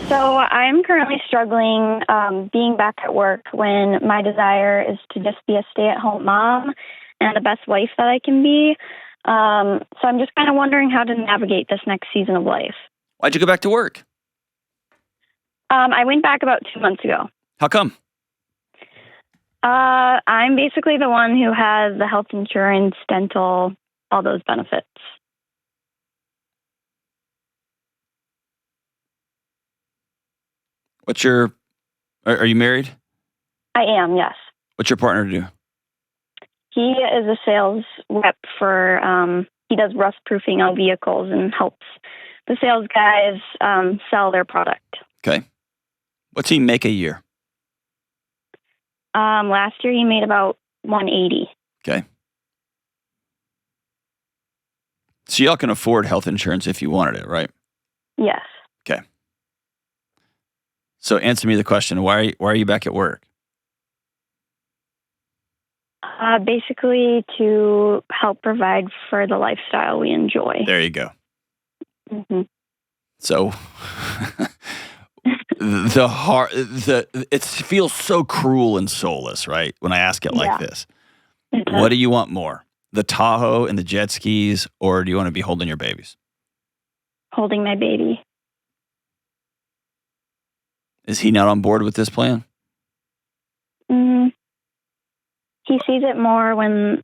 So I'm currently struggling being back at work when my desire is to just be a stay-at-home mom and the best wife that I can be. So I'm just kind of wondering how to navigate this next season of life. Why'd you go back to work? I went back about 2 months ago. How come? I'm basically the one who has the health insurance, dental, all those benefits. Are you married? I am, yes. What's your partner do? He is a sales rep for, he does rust proofing on vehicles and helps the sales guys sell their product. Okay. What's he make a year? Last year he made about 180. Okay. So y'all can afford health insurance if you wanted it, right? Yes. Okay. So answer me the question, why are you back at work? Basically to help provide for the lifestyle we enjoy. There you go. Mm-hmm. So it feels so cruel and soulless, right? When I ask it like this. Mm-hmm. What do you want more? The Tahoe and the jet skis, or do you want to be holding your babies? Holding my baby. Is he not on board with this plan? He sees it more when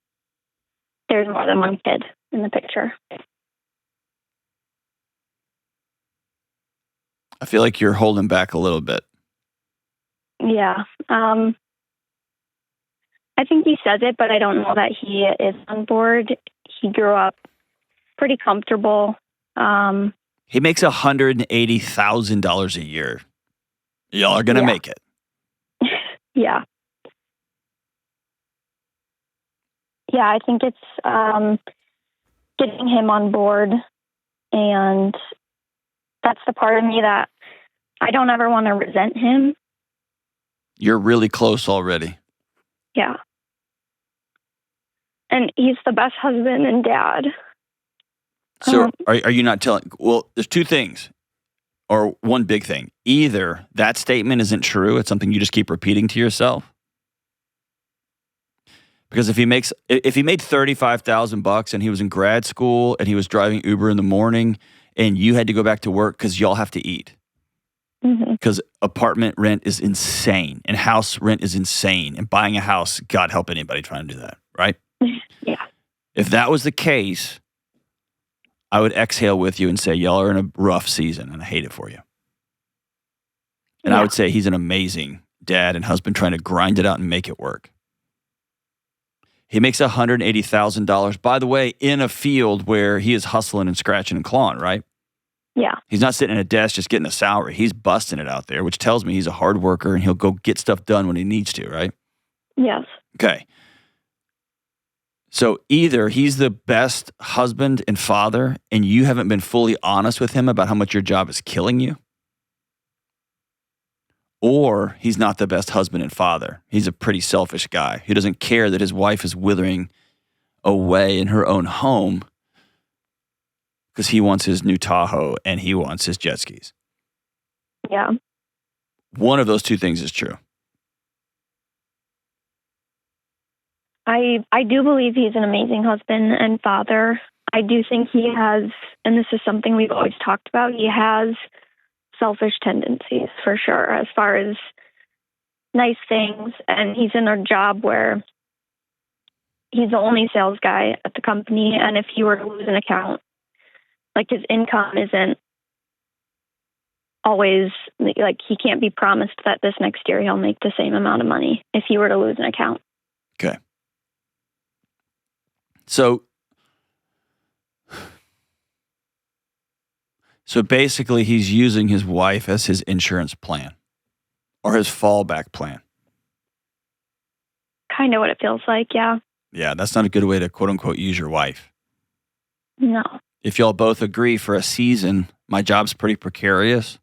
there's more than one kid in the picture. I feel like you're holding back a little bit. Yeah. I think he says it, but I don't know that he is on board. He grew up pretty comfortable. He makes $180,000 a year. Y'all are going to make it. Yeah. Yeah, I think it's getting him on board, and that's the part of me that I don't ever want to resent him. You're really close already. Yeah. And he's the best husband and dad. So are you not telling? Well, there's two things, or one big thing. Either that statement isn't true, it's something you just keep repeating to yourself. Because if he made $35,000 and he was in grad school and he was driving Uber in the morning and you had to go back to work because y'all have to eat. Because apartment rent is insane and house rent is insane, and buying a house, God help anybody trying to do that, right? Yeah. If that was the case, I would exhale with you and say, y'all are in a rough season and I hate it for you. And I would say he's an amazing dad and husband trying to grind it out and make it work. He makes $180,000, by the way, in a field where he is hustling and scratching and clawing, right? Yeah. He's not sitting at a desk just getting a salary. He's busting it out there, which tells me he's a hard worker and he'll go get stuff done when he needs to, right? Yes. Okay. So either he's the best husband and father and you haven't been fully honest with him about how much your job is killing you, or he's not the best husband and father. He's a pretty selfish guy who doesn't care that his wife is withering away in her own home because he wants his new Tahoe and he wants his jet skis. Yeah. One of those two things is true. I do believe he's an amazing husband and father. I do think he has, and this is something we've always talked about, he has selfish tendencies for sure, as far as nice things. And he's in a job where he's the only sales guy at the company. And if he were to lose an account, like his income isn't always, like he can't be promised that this next year he'll make the same amount of money if he were to lose an account. Okay. So basically he's using his wife as his insurance plan or his fallback plan. Kind of what it feels like, yeah. Yeah, that's not a good way to quote unquote use your wife. No. If y'all both agree for a season, my job's pretty precarious.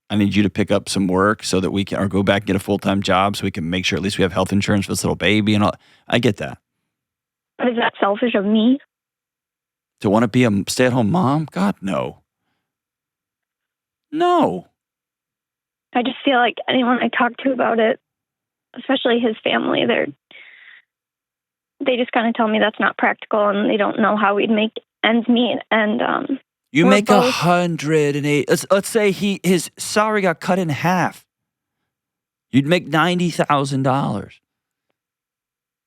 I need you to pick up some work so that we can, or go back and get a full-time job so we can make sure at least we have health insurance for this little baby and all. I get that. But is that selfish of me? To want to be a stay-at-home mom? God, no. No. I just feel like anyone I talk to about it, especially his family, they just kind of tell me that's not practical and they don't know how we'd make ends meet. And you we're make both, 108. Let's say his salary got cut in half. You'd make $90,000.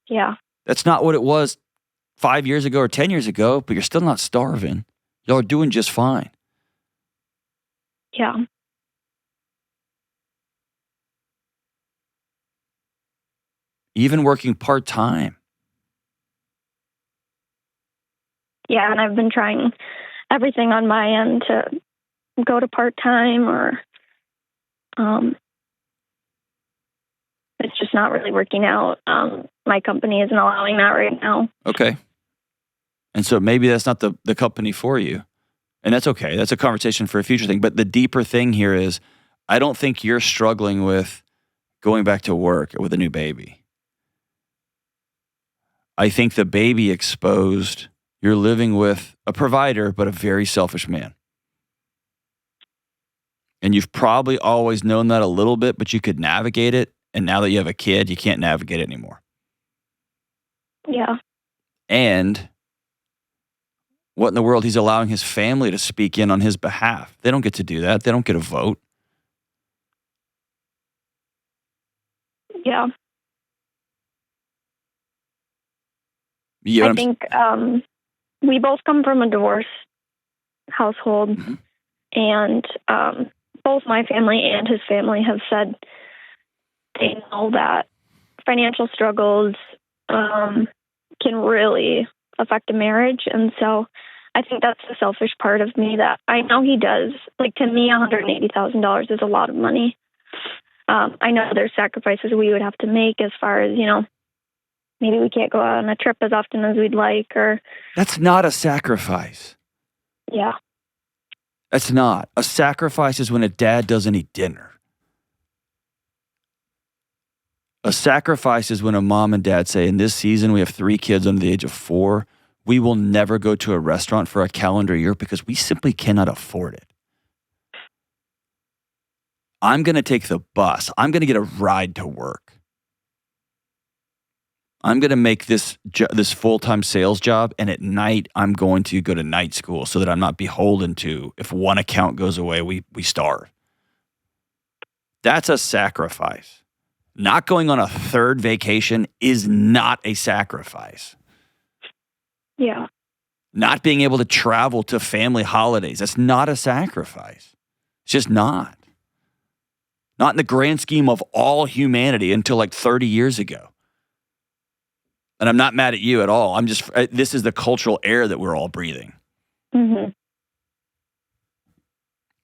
yeah, That's not what it was 5 years ago or 10 years ago, but you're still not starving. Y'all are doing just fine. yeah. Even working part-time. Yeah, and I've been trying everything on my end to go to part-time or it's just not really working out. My company isn't allowing that right now. Okay. And so maybe that's not the company for you. And that's okay. That's a conversation for a future thing. But the deeper thing here is I don't think you're struggling with going back to work with a new baby. I think the baby exposed you're living with a provider, but a very selfish man. And you've probably always known that a little bit, but you could navigate it. And now that you have a kid, you can't navigate it anymore. Yeah. And what in the world? He's allowing his family to speak in on his behalf. They don't get to do that. They don't get a vote. Yeah. You know I think we both come from a divorce household, and both my family and his family have said they know that financial struggles can really affect a marriage. And so I think that's the selfish part of me that I know he does. Like, to me, $180,000 is a lot of money. I know there's sacrifices we would have to make as far as, maybe we can't go out on a trip as often as we'd like, or... That's not a sacrifice. Yeah. That's not. A sacrifice is when a dad doesn't eat dinner. A sacrifice is when a mom and dad say, in this season, we have 3 kids under the age of 4. We will never go to a restaurant for a calendar year because we simply cannot afford it. I'm going to take the bus. I'm going to get a ride to work. I'm going to make this full-time sales job, and at night, I'm going to go to night school so that I'm not beholden to, if one account goes away, we starve. That's a sacrifice. Not going on a 3rd vacation is not a sacrifice. Yeah. Not being able to travel to family holidays, that's not a sacrifice. It's just not. Not in the grand scheme of all humanity until like 30 years ago. And I'm not mad at you at all. This is the cultural air that we're all breathing. Mm-hmm.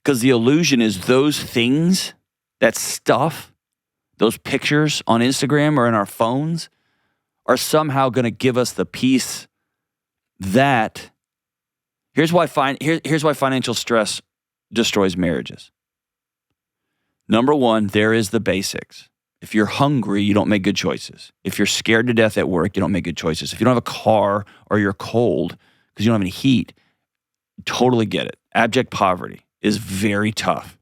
Because the illusion is those things, that stuff, those pictures on Instagram or in our phones are somehow going to give us the peace that, here's why financial stress destroys marriages. Number 1, there is the basics. If you're hungry, you don't make good choices. If you're scared to death at work, you don't make good choices. If you don't have a car or you're cold because you don't have any heat, totally get it. Abject poverty is very tough,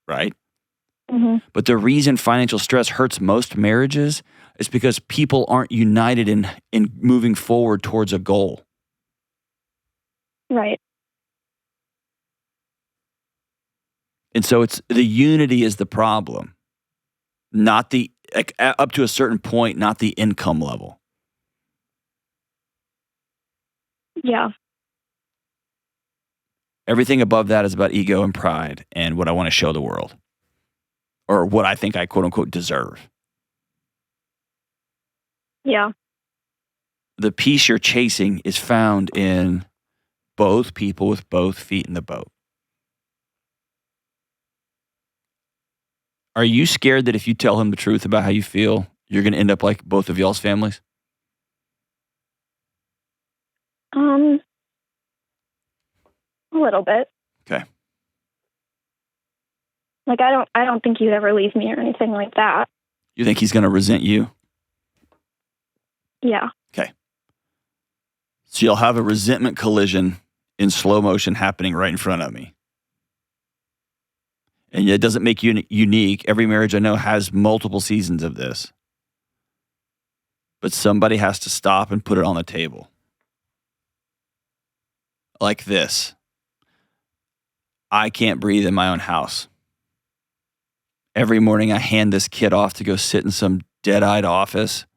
right? Mm-hmm. But the reason financial stress hurts most marriages is because people aren't united in moving forward towards a goal. Right. And so it's the unity is the problem, not the up to a certain point, not the income level. Yeah. Everything above that is about ego and pride and what I want to show the world, or what I think I quote unquote deserve. Yeah. The peace you're chasing is found in both people with both feet in the boat. Are you scared that if you tell him the truth about how you feel, you're going to end up like both of y'all's families? A little bit. Okay. Like, I don't think he'd ever leave me or anything like that. You think he's going to resent you? Yeah. Okay. So you'll have a resentment collision in slow motion happening right in front of me. And it doesn't make you unique. Every marriage I know has multiple seasons of this. But somebody has to stop and put it on the table. Like this. I can't breathe in my own house. Every morning I hand this kid off to go sit in some dead-eyed office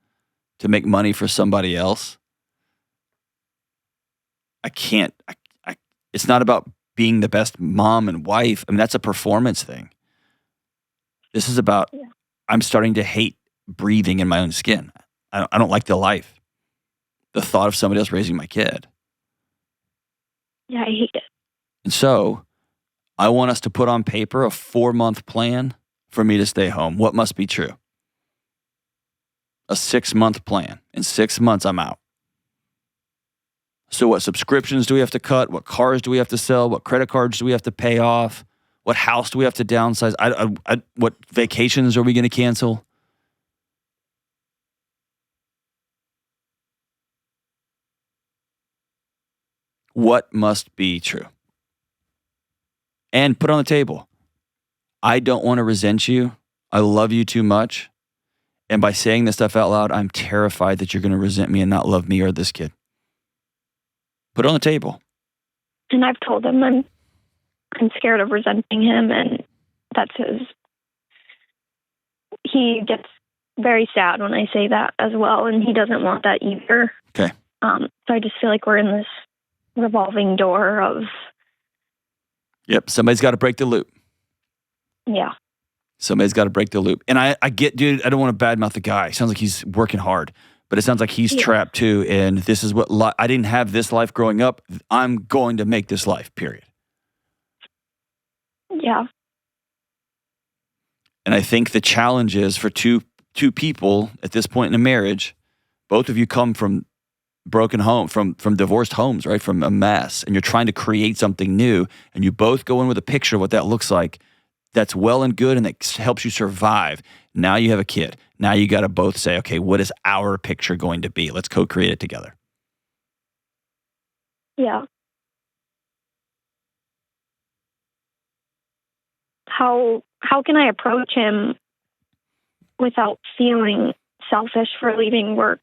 to make money for somebody else. I can't. It's not about being the best mom and wife. I mean, that's a performance thing. This is about, I'm starting to hate breathing in my own skin. I don't like the life. The thought of somebody else raising my kid. Yeah, I hate it. And so I want us to put on paper a 4-month plan for me to stay home. What must be true? A 6-month plan. In 6 months, I'm out. So what subscriptions do we have to cut? What cars do we have to sell? What credit cards do we have to pay off? What house do we have to downsize? What vacations are we going to cancel? What must be true? And put on the table. I don't want to resent you. I love you too much. And by saying this stuff out loud, I'm terrified that you're going to resent me and not love me or this kid. Put it on the table. And I've told him I'm scared of resenting him, and that's he gets very sad when I say that as well, and he doesn't want that either. Okay. So I just feel like we're in this revolving door of... Yep, somebody's got to break the loop. Yeah. Somebody's got to break the loop. And I get, dude, I don't want to badmouth the guy. Sounds like he's working hard. But it sounds like he's trapped too, and this is what I didn't have this life growing up. I'm going to make this life, period. Yeah. And I think the challenge is for two people at this point in a marriage, both of you come from broken home, from divorced homes, right? From a mess, and you're trying to create something new, and you both go in with a picture of what that looks like. That's well and good, and that helps you survive. Now you have a kid. Now you got to both say, okay, what is our picture going to be? Let's co-create it together. Yeah. How can I approach him without feeling selfish for leaving work?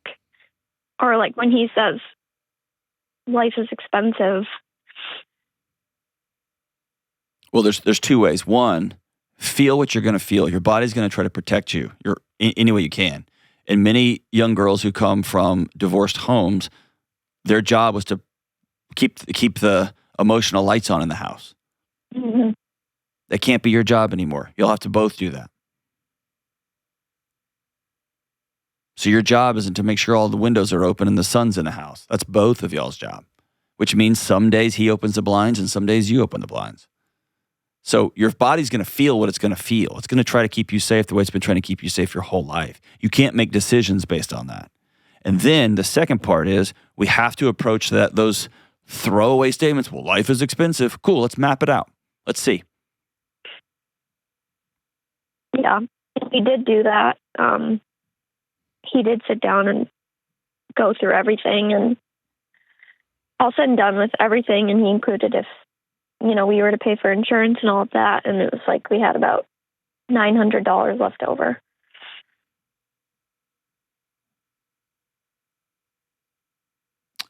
Or like when he says life is expensive. Well, there's two ways. One, feel what you're going to feel. Your body's going to try to protect you any way you can. And many young girls who come from divorced homes, their job was to keep the emotional lights on in the house. Mm-hmm. That can't be your job anymore. You'll have to both do that. So your job isn't to make sure all the windows are open and the sun's in the house. That's both of y'all's job, which means some days he opens the blinds and some days you open the blinds. So your body's going to feel what it's going to feel. It's going to try to keep you safe the way it's been trying to keep you safe your whole life. You can't make decisions based on that. And then the second part is we have to approach those throwaway statements. Well, life is expensive. Cool, let's map it out. Let's see. Yeah, we did do that. He did sit down and go through everything, and all said and done with everything, and he included if, we were to pay for insurance and all of that, and it was like we had about $900 left over.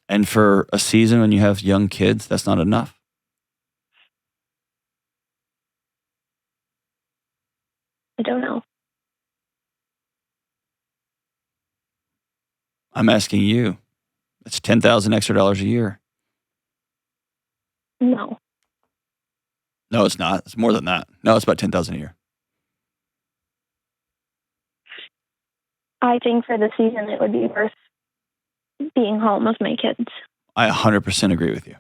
And for a season when you have young kids, that's not enough? I don't know. I'm asking you. It's $10,000 extra a year. No. No, it's not. It's more than that. No, it's about $10,000 a year. I think for the season it would be worth being home with my kids. I 100% agree with you.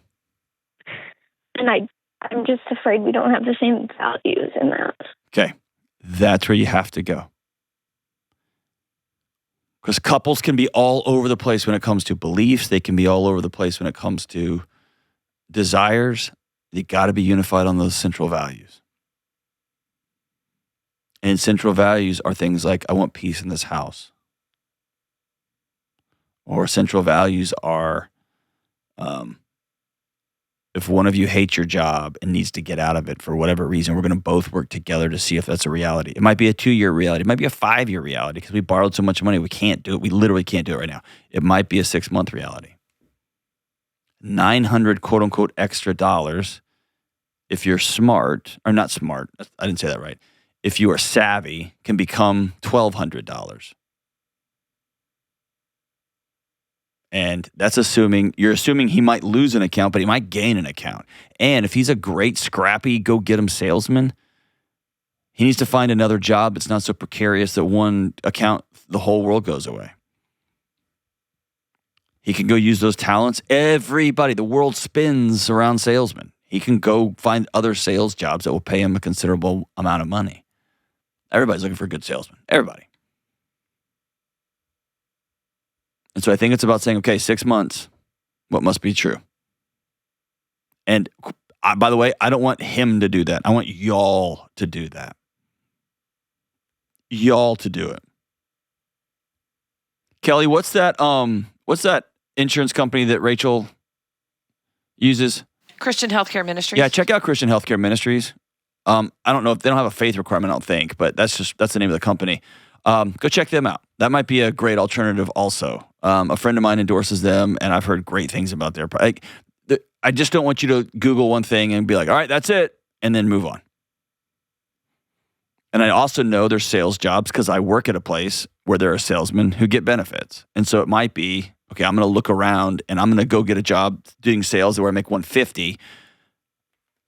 And I'm just afraid we don't have the same values in that. Okay. That's where you have to go. Because couples can be all over the place when it comes to beliefs. They can be all over the place when it comes to desires. They got to be unified on those central values. And central values are things like, I want peace in this house. Or central values are, If one of you hates your job and needs to get out of it for whatever reason, we're going to both work together to see if that's a reality. It might be a 2-year reality. It might be a 5-year reality because we borrowed so much money we can't do it. We literally can't do it right now. It might be a 6-month reality. 900 quote unquote extra dollars, if you're smart, or not smart, I didn't say that right. If you are savvy, can become $1,200. And that's you're assuming he might lose an account, but he might gain an account. And if he's a great, scrappy, go-get-him salesman, he needs to find another job that's not so precarious that one account, the whole world goes away. He can go use those talents. Everybody, the world spins around salesmen. He can go find other sales jobs that will pay him a considerable amount of money. Everybody's looking for a good salesman. Everybody. And so I think it's about saying, okay, 6 months, what must be true? And by the way, I don't want him to do that. I want y'all to do that. Y'all to do it. Kelly, what's that insurance company that Rachel uses? Christian Healthcare Ministries. Yeah, check out Christian Healthcare Ministries. I don't know if they don't have a faith requirement, I don't think, but that's the name of the company. Go check them out. That might be a great alternative also. A friend of mine endorses them, and I've heard great things about their product. I just don't want you to Google one thing and be like, all right, that's it, and then move on. And I also know there's sales jobs because I work at a place where there are salesmen who get benefits. And so it might be, okay, I'm going to look around and I'm going to go get a job doing sales where I make $150.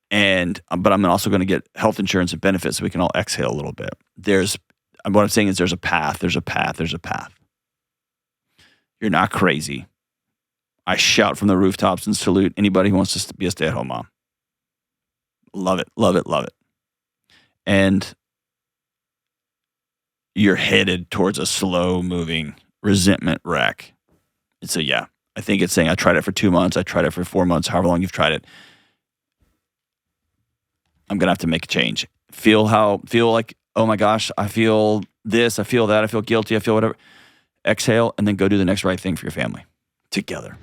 But I'm also going to get health insurance and benefits so we can all exhale a little bit. What I'm saying is there's a path. You're not crazy. I shout from the rooftops and salute anybody who wants to be a stay-at-home mom. Love it, love it, love it. And you're headed towards a slow-moving resentment wreck. And so, yeah, I think it's saying I tried it for 2 months. I tried it for 4 months, however long you've tried it. I'm going to have to make a change. Feel like, oh my gosh, I feel this, I feel that, I feel guilty, I feel whatever. Exhale, and then go do the next right thing for your family together.